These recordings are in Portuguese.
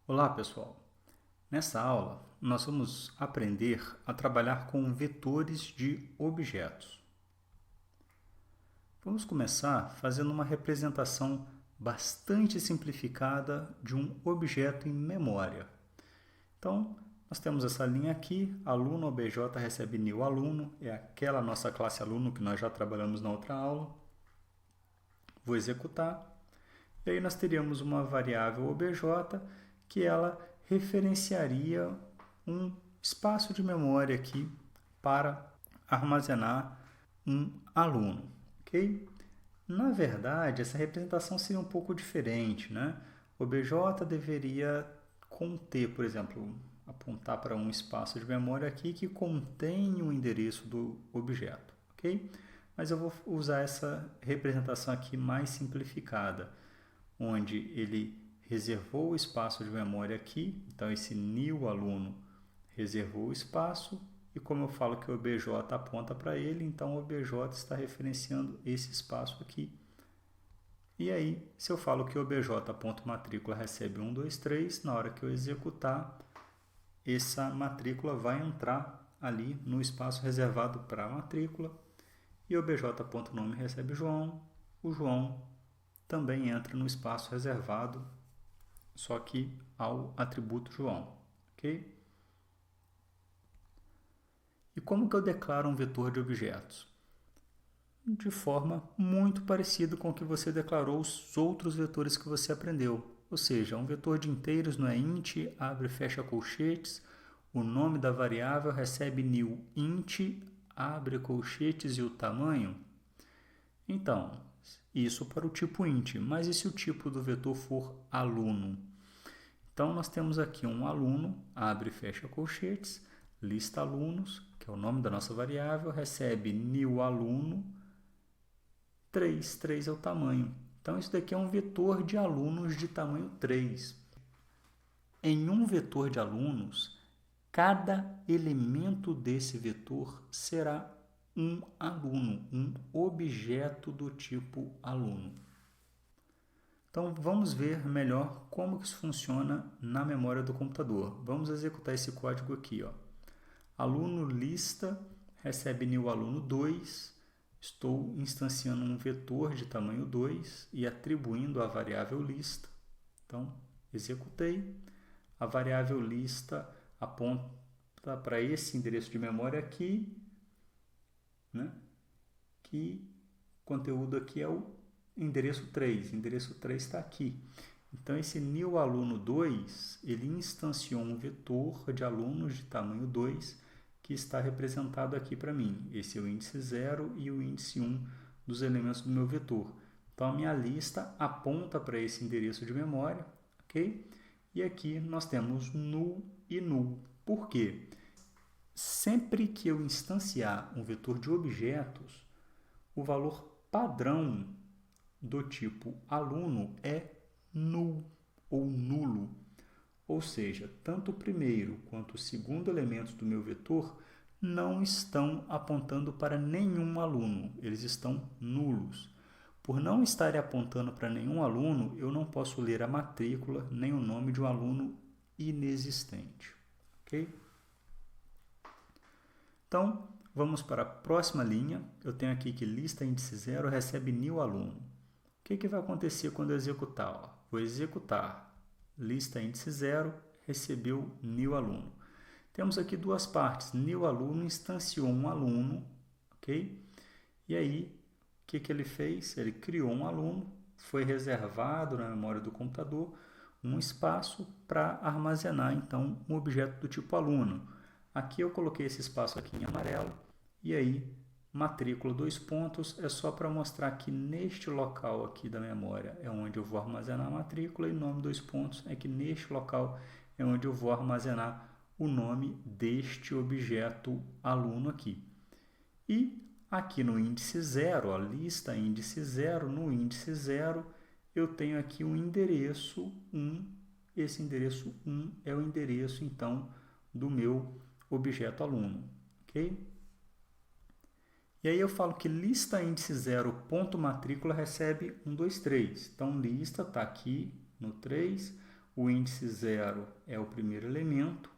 Olá, pessoal! Nessa aula, nós vamos aprender a trabalhar com vetores de objetos. Vamos começar fazendo uma representação bastante simplificada de um objeto em memória. Então, nós temos essa linha aqui, aluno obj recebe new aluno, é aquela nossa classe aluno que nós já trabalhamos na outra aula. Vou executar. E aí nós teríamos uma variável obj que ela referenciaria um espaço de memória aqui para armazenar um aluno, ok? Na verdade, essa representação seria um pouco diferente, né? O obj deveria conter, por exemplo, apontar para um espaço de memória aqui que contém o endereço do objeto, ok? Mas eu vou usar essa representação aqui mais simplificada, onde ele reservou o espaço de memória aqui, então esse new aluno reservou o espaço, e como eu falo que o obj aponta para ele, então o obj está referenciando esse espaço aqui. E aí, se eu falo que o obj.matrícula recebe 1, 2, 3, na hora que eu executar, essa matrícula vai entrar ali no espaço reservado para a matrícula, e o obj.nome recebe João, o João também entra no espaço reservado, só que ao atributo João, ok? E como que eu declaro um vetor de objetos? De forma muito parecida com o que você declarou os outros vetores que você aprendeu. Ou seja, um vetor de inteiros não é int, abre e fecha colchetes, o nome da variável recebe new int, abre colchetes e o tamanho. Então, isso para o tipo int, mas e se o tipo do vetor for aluno? Então, nós temos aqui um aluno, abre e fecha colchetes, lista alunos, que é o nome da nossa variável, recebe new aluno, 3, 3 é o tamanho. Então, isso daqui é um vetor de alunos de tamanho 3. Em um vetor de alunos, cada elemento desse vetor será um aluno, um objeto do tipo aluno. Então, vamos ver melhor como que isso funciona na memória do computador. Vamos executar esse código aqui, ó. Aluno lista recebe new aluno 2. Estou instanciando um vetor de tamanho 2 e atribuindo a variável lista. Então, executei. A variável lista aponta para esse endereço de memória aqui, né? Que o conteúdo aqui é o endereço 3. O endereço 3 está aqui. Então, esse new aluno 2, ele instanciou um vetor de alunos de tamanho 2 que está representado aqui para mim. Esse é o índice 0 e o índice 1 dos elementos do meu vetor. Então, a minha lista aponta para esse endereço de memória, ok? E aqui nós temos null e null. Por quê? Sempre que eu instanciar um vetor de objetos, o valor padrão do tipo aluno é null ou nulo. Ou seja, tanto o primeiro quanto o segundo elementos do meu vetor não estão apontando para nenhum aluno, eles estão nulos. Por não estarem apontando para nenhum aluno, eu não posso ler a matrícula nem o nome de um aluno inexistente. Ok? Então, vamos para a próxima linha. Eu tenho aqui que lista índice 0 recebe new aluno. O que vai acontecer quando eu executar? Ó, vou executar lista índice 0, recebeu new aluno. Temos aqui duas partes. New aluno instanciou um aluno, ok? E aí, o que ele fez? Ele criou um aluno, foi reservado na memória do computador um espaço para armazenar, então, um objeto do tipo aluno. Aqui eu coloquei esse espaço aqui em amarelo, e aí, matrícula 2 pontos, é só para mostrar que neste local aqui da memória é onde eu vou armazenar a matrícula, e nome 2 pontos é que neste local é onde eu vou armazenar o nome deste objeto aluno aqui. E aqui no índice 0, a lista índice 0, no índice 0, eu tenho aqui o endereço 1. Esse endereço 1 é o endereço, então, do meu objeto aluno. Ok? E aí eu falo que lista índice 0 ponto matrícula recebe 1, 2, 3. Então, lista está aqui no 3, o índice 0 é o primeiro elemento.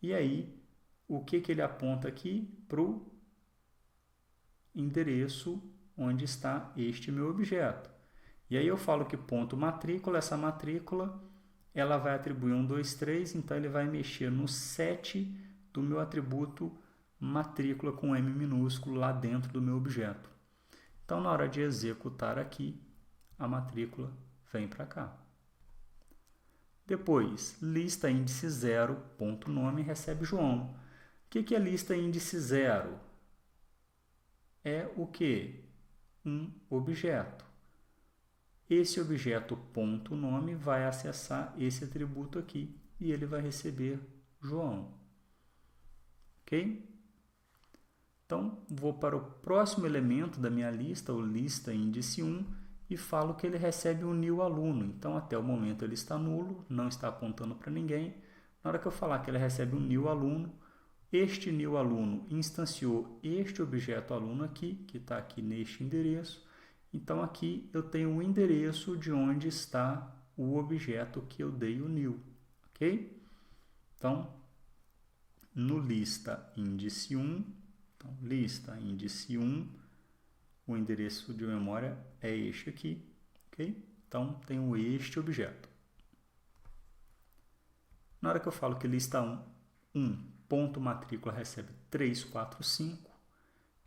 E aí, o que ele aponta aqui? Para o endereço onde está este meu objeto. E aí eu falo que ponto matrícula, essa matrícula, ela vai atribuir 1, 2, 3, então ele vai mexer no 7 do meu atributo matrícula com M minúsculo lá dentro do meu objeto. Então, na hora de executar aqui, a matrícula vem para cá. Depois, lista índice 0, ponto nome, recebe João. O que é lista índice 0? É o quê? Um objeto. Esse objeto ponto nome vai acessar esse atributo aqui e ele vai receber João. Ok? Então, vou para o próximo elemento da minha lista, o lista índice 1, e falo que ele recebe um new aluno. Então, até o momento ele está nulo, não está apontando para ninguém. Na hora que eu falar que ele recebe um new aluno, este new aluno instanciou este objeto aluno aqui, que está aqui neste endereço. Então, aqui eu tenho o endereço de onde está o objeto que eu dei o new. Ok? Então, no lista índice 1, então, lista índice 1, o endereço de memória é este aqui, ok? Então, tenho este objeto. Na hora que eu falo que lista 1, ponto matrícula recebe 345,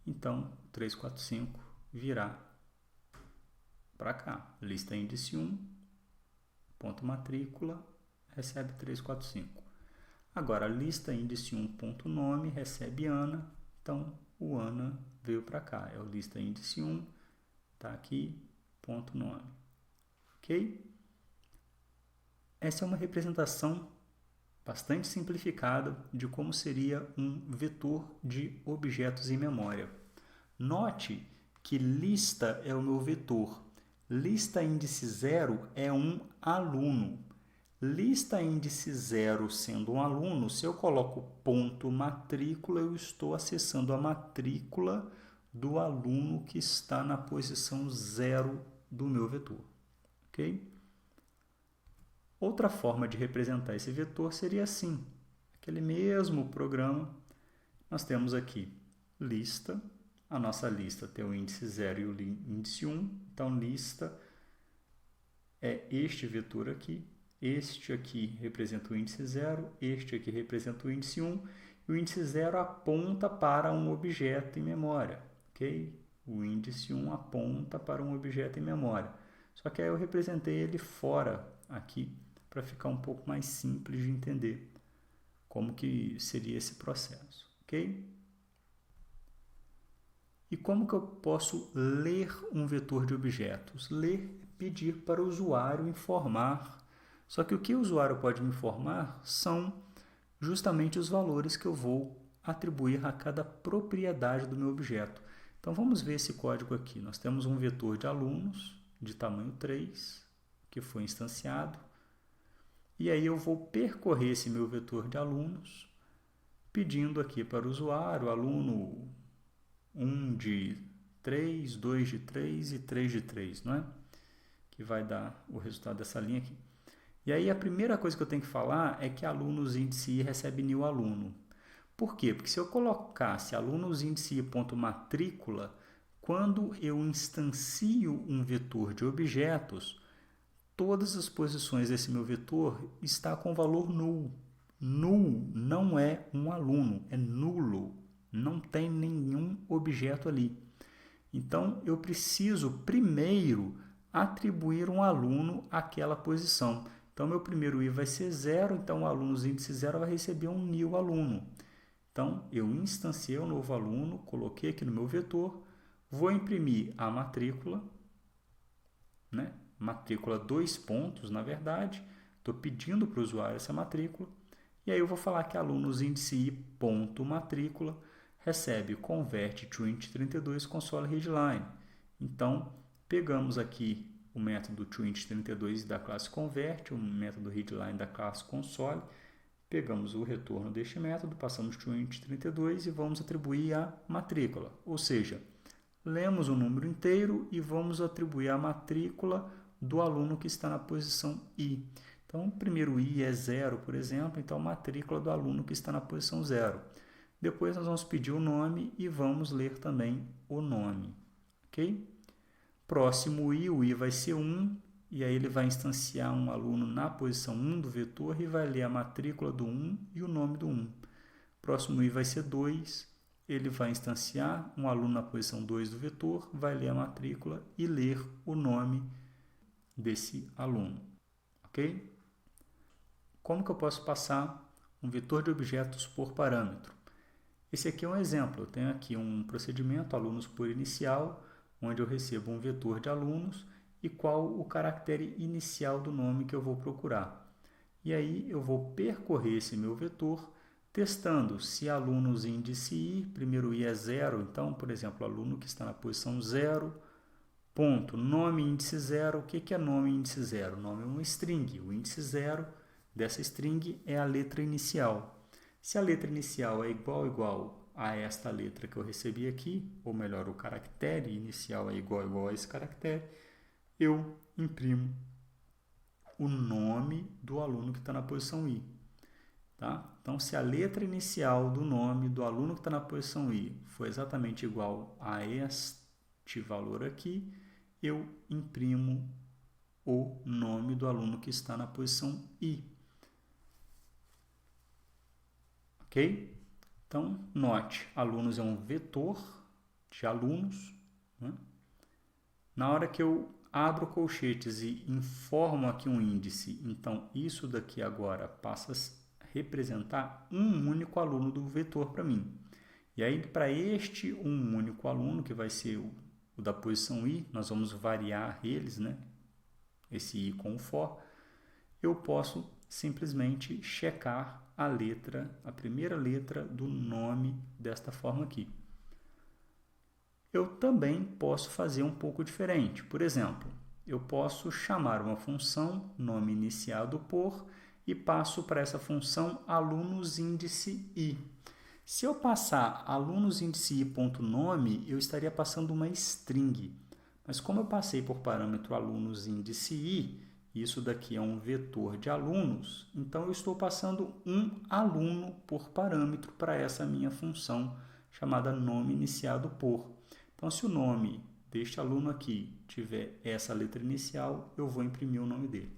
então 345 virá para cá. Lista índice 1, ponto matrícula recebe 345. Agora, a lista índice 1, ponto nome recebe Ana, então o Ana veio para cá. É o lista índice 1, está aqui, ponto nome. Ok? Essa é uma representação bastante simplificada de como seria um vetor de objetos em memória. Note que lista é o meu vetor. Lista índice 0 é um aluno. Lista índice 0 sendo um aluno, se eu coloco ponto matrícula, eu estou acessando a matrícula do aluno que está na posição 0 do meu vetor. Ok? Outra forma de representar esse vetor seria assim. Aquele mesmo programa, nós temos aqui lista. A nossa lista tem o índice 0 e o índice 1. Então, lista é este vetor aqui. Este aqui representa o índice 0, este aqui representa o índice 1, e o índice 0 aponta para um objeto em memória, ok? O índice 1 aponta para um objeto em memória. Só que aí eu representei ele fora aqui, para ficar um pouco mais simples de entender como que seria esse processo, ok? E como que eu posso ler um vetor de objetos? Ler é pedir para o usuário informar. Só que o que o usuário pode me informar são justamente os valores que eu vou atribuir a cada propriedade do meu objeto. Então, vamos ver esse código aqui. Nós temos um vetor de alunos de tamanho 3, que foi instanciado. E aí eu vou percorrer esse meu vetor de alunos, pedindo aqui para o usuário, aluno 1 de 3, 2 de 3 e 3 de 3, não é? Que vai dar o resultado dessa linha aqui. E aí a primeira coisa que eu tenho que falar é que alunos índice I recebe new aluno. Por quê? Porque se eu colocasse alunos índice I ponto matrícula, quando eu instancio um vetor de objetos, todas as posições desse meu vetor está com valor null. Null não é um aluno, é nulo. Não tem nenhum objeto ali. Então, eu preciso primeiro atribuir um aluno àquela posição. Então, meu primeiro I vai ser 0, então o aluno índice 0 vai receber um new aluno. Então, eu instanciei um novo aluno, coloquei aqui no meu vetor, vou imprimir a matrícula, né? Matrícula 2 pontos, na verdade, estou pedindo para o usuário essa matrícula, e aí eu vou falar que alunos índice I ponto matrícula recebe convert to int 32 console readline. Então, pegamos aqui o método toInt32 da classe convert, o método readline da classe console, pegamos o retorno deste método, passamos toInt32 e vamos atribuir a matrícula. Ou seja, lemos um número inteiro e vamos atribuir a matrícula do aluno que está na posição I. Então, o primeiro I é 0, por exemplo, então a matrícula do aluno que está na posição 0. Depois nós vamos pedir o nome e vamos ler também o nome, ok? Próximo I, o I vai ser 1, e aí ele vai instanciar um aluno na posição 1 do vetor e vai ler a matrícula do 1 e o nome do 1. Próximo I vai ser 2, ele vai instanciar um aluno na posição 2 do vetor, vai ler a matrícula e ler o nome desse aluno, ok? Como que eu posso passar um vetor de objetos por parâmetro? Esse aqui é um exemplo. Eu tenho aqui um procedimento, alunos por inicial, onde eu recebo um vetor de alunos e qual o caractere inicial do nome que eu vou procurar. E aí eu vou percorrer esse meu vetor testando se alunos índice I, primeiro I é 0, então, por exemplo, aluno que está na posição 0, ponto, nome índice 0. O que é nome índice 0? O nome é uma string. O índice 0 dessa string é a letra inicial. Se a letra inicial é igual a esta letra que eu recebi aqui, ou melhor, o caractere inicial é igual a esse caractere, eu imprimo o nome do aluno que está na posição I. Tá? Então, se a letra inicial do nome do aluno que está na posição I for exatamente igual a este valor aqui, eu imprimo o nome do aluno que está na posição I. Ok? Então, note, alunos é um vetor de alunos, né? Na hora que eu abro colchetes e informo aqui um índice, então isso daqui agora passa a representar um único aluno do vetor para mim. E aí, para este um único aluno, que vai ser o da posição I, nós vamos variar eles, né? Esse I com o for, eu posso simplesmente checar a primeira letra do nome desta forma aqui. Eu também posso fazer um pouco diferente. Por exemplo, eu posso chamar uma função nome iniciado por e passo para essa função alunos índice I. Se eu passar alunos índice I.nome, eu estaria passando uma string. Mas como eu passei por parâmetro alunos índice I, isso daqui é um vetor de alunos, então eu estou passando um aluno por parâmetro para essa minha função chamada nome iniciado por. Então, se o nome deste aluno aqui tiver essa letra inicial, eu vou imprimir o nome dele.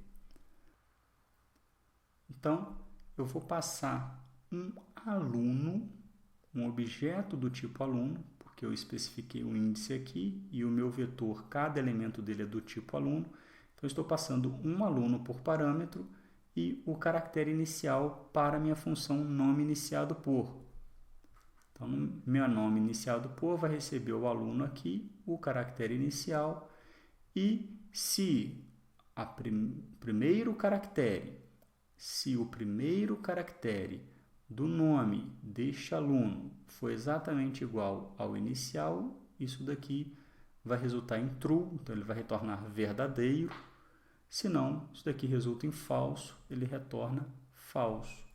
Então, eu vou passar um aluno, um objeto do tipo aluno, porque eu especifiquei o índice aqui e o meu vetor, cada elemento dele é do tipo aluno. Então, eu estou passando um aluno por parâmetro e o caractere inicial para a minha função nome iniciado por. Então, meu nome iniciado por vai receber o aluno aqui, o caractere inicial, e se o primeiro caractere do nome deste aluno for exatamente igual ao inicial, isso daqui vai resultar em true, então ele vai retornar verdadeiro. Se não, isso daqui resulta em falso, ele retorna falso.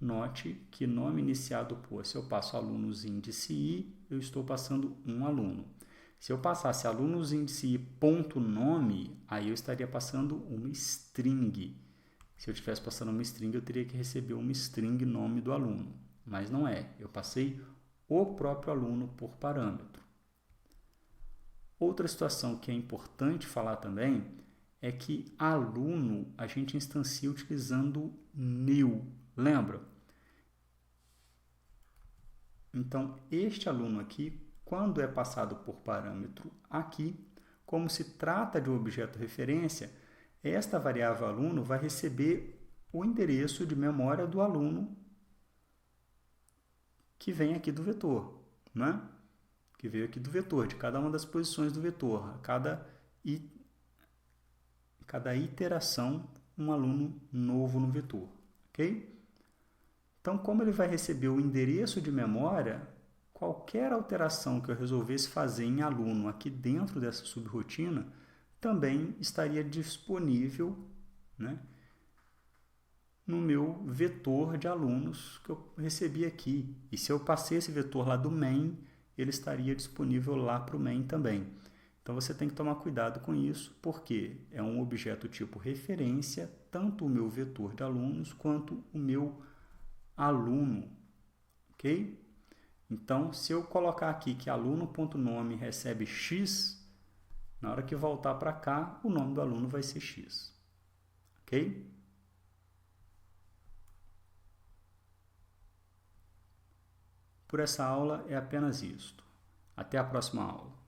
Note que nome iniciado por, se eu passo alunos índice I, eu estou passando um aluno. Se eu passasse alunos índice I ponto nome, aí eu estaria passando uma string. Se eu estivesse passando uma string, eu teria que receber uma string nome do aluno. Mas não é, eu passei o próprio aluno por parâmetro. Outra situação que é importante falar também é que aluno a gente instancia utilizando new, lembra? Então, este aluno aqui, quando é passado por parâmetro aqui, como se trata de um objeto referência, esta variável aluno vai receber o endereço de memória do aluno que vem aqui do vetor, né? Que veio aqui do vetor, de cada uma das posições do vetor. Cada iteração, um aluno novo no vetor, ok? Então, como ele vai receber o endereço de memória, qualquer alteração que eu resolvesse fazer em aluno aqui dentro dessa subrotina também estaria disponível, né, no meu vetor de alunos que eu recebi aqui. E se eu passei esse vetor lá do main, ele estaria disponível lá para o main também. Então você tem que tomar cuidado com isso, porque é um objeto tipo referência, tanto o meu vetor de alunos quanto o meu aluno, ok? Então, se eu colocar aqui que aluno.nome recebe X, na hora que voltar para cá, o nome do aluno vai ser X, ok? Por essa aula é apenas isto. Até a próxima aula.